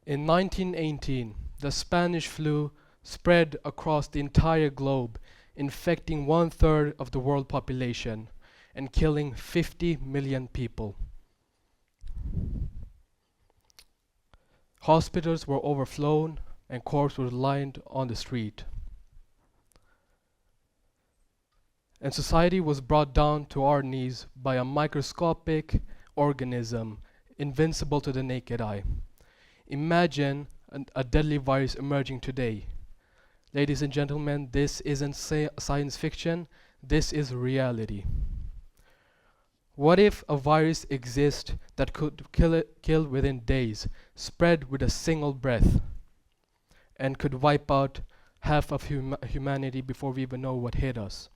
In 1918, the Spanish flu spread across the entire globe, infecting 1/3 of the world population and killing 50 million people. Hospitals were overflown and corpses were lined on the street. And society was brought down to our knees by a microscopic organism invincible to the naked eye. Imagine a deadly virus emerging today. Ladies and gentlemen, this isn't science fiction, this is reality. What if a virus exists that could kill within days, spread with a single breath, and could wipe out half of humanity before we even know what hit us?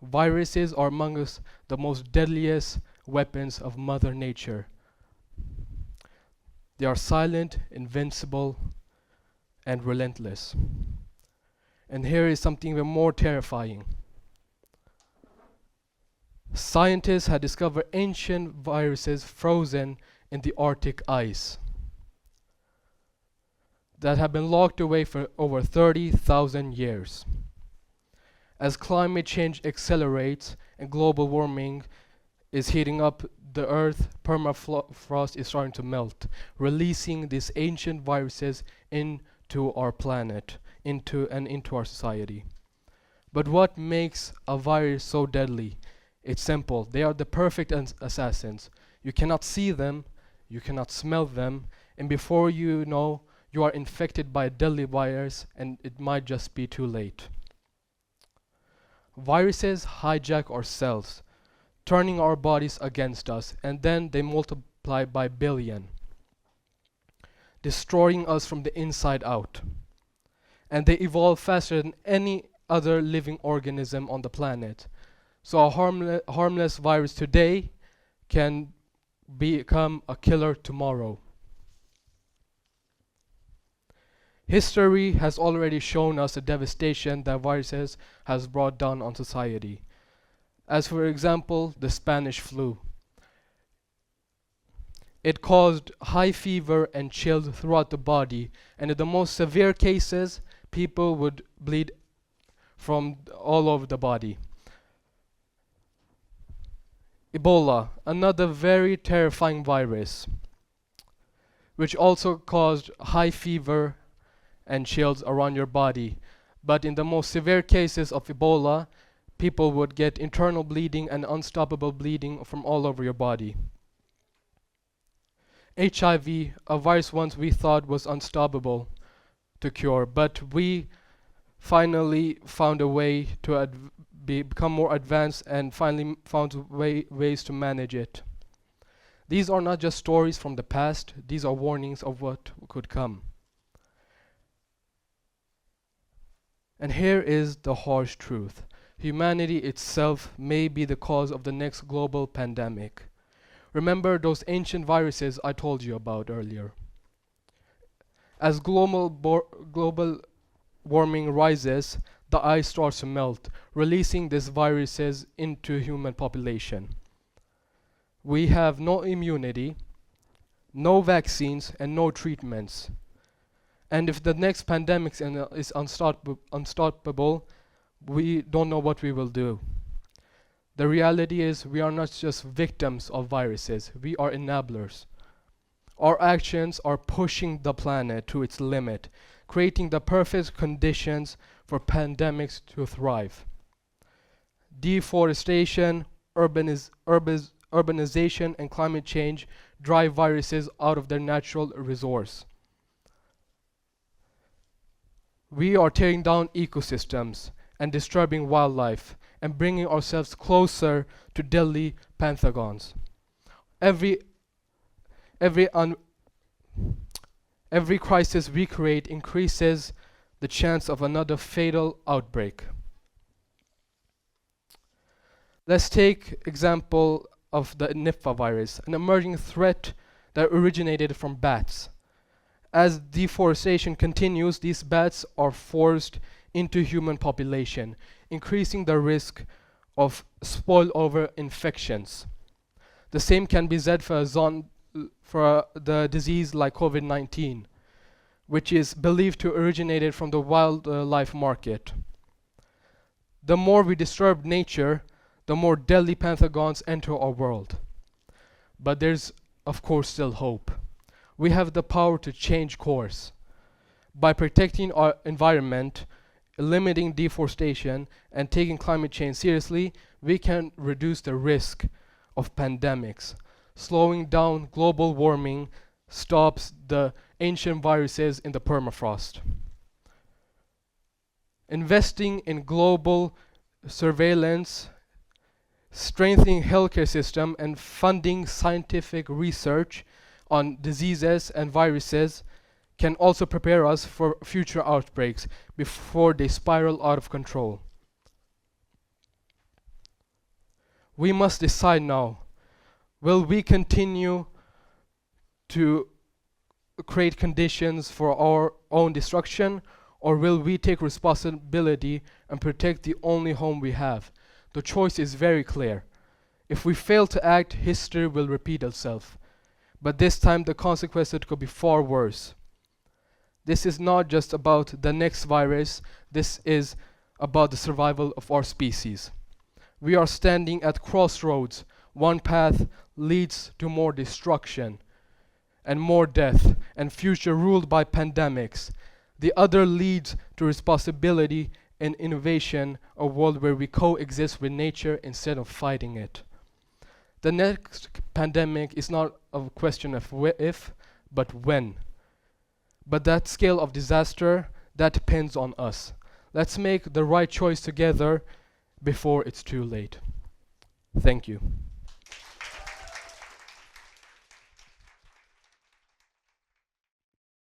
Viruses are among us the most deadliest weapons of Mother Nature. They are silent, invincible, and relentless. And here is something even more terrifying. Scientists had discovered ancient viruses frozen in the Arctic ice that have been locked away for over 30,000 years. As climate change accelerates and global warming is heating up the earth, permafrost is starting to melt, releasing these ancient viruses into our planet, into our society. But what makes a virus so deadly? It's simple. They are the perfect assassins. You cannot see them, you cannot smell them, and before you know, you are infected by a deadly virus, and it might just be too late. Viruses hijack our cells, turning our bodies against us, and then they multiply by billion, destroying us from the inside out. And they evolve faster than any other living organism on the planet. So a harmless virus today can become a killer tomorrow. History has already shown us the devastation that viruses has brought down on society. As for example, the Spanish flu. It caused high fever and chills throughout the body, and in the most severe cases, people would bleed from all over the body. Ebola, another very terrifying virus, which also caused high fever and chills around your body. But in the most severe cases of Ebola, people would get internal bleeding and unstoppable bleeding from all over your body. HIV, a virus once we thought was unstoppable to cure, but we finally found a way to become more advanced and finally found ways to manage it. These are not just stories from the past, these are warnings of what could come. And here is the harsh truth. Humanity itself may be the cause of the next global pandemic. Remember those ancient viruses I told you about earlier. As global warming rises, the ice starts to melt, releasing these viruses into human population. We have no immunity, no vaccines, and no treatments. And if the next pandemic is unstoppable, we don't know what we will do. The reality is we are not just victims of viruses, we are enablers. Our actions are pushing the planet to its limit, creating the perfect conditions for pandemics to thrive. Deforestation, urbanization, and climate change drive viruses out of their natural resource. We are tearing down ecosystems and disturbing wildlife and bringing ourselves closer to deadly pathogens. Every crisis we create increases the chance of another fatal outbreak. Let's take example of the Nipah virus, an emerging threat that originated from bats. As deforestation continues, these bats are forced into human population, increasing the risk of spillover infections. The same can be said for for the disease like COVID-19, which is believed to originated from the wildlife market. The more we disturb nature, the more deadly pathogens enter our world. But there's, of course, still hope. We have the power to change course. By protecting our environment, limiting deforestation, and taking climate change seriously, we can reduce the risk of pandemics. Slowing down global warming stops the ancient viruses in the permafrost. Investing in global surveillance, strengthening healthcare system, and funding scientific research on diseases and viruses can also prepare us for future outbreaks before they spiral out of control. We must decide now. Will we continue to create conditions for our own destruction, or will we take responsibility and protect the only home we have? The choice is very clear. If we fail to act, history will repeat itself. But this time the consequences could be far worse. This is not just about the next virus, this is about the survival of our species. We are standing at crossroads. One path leads to more destruction and more death and future ruled by pandemics. The other leads to responsibility and innovation, a world where we coexist with nature instead of fighting it. The next pandemic is not a question of if, but when. But that scale of disaster, that depends on us. Let's make the right choice together before it's too late. Thank you.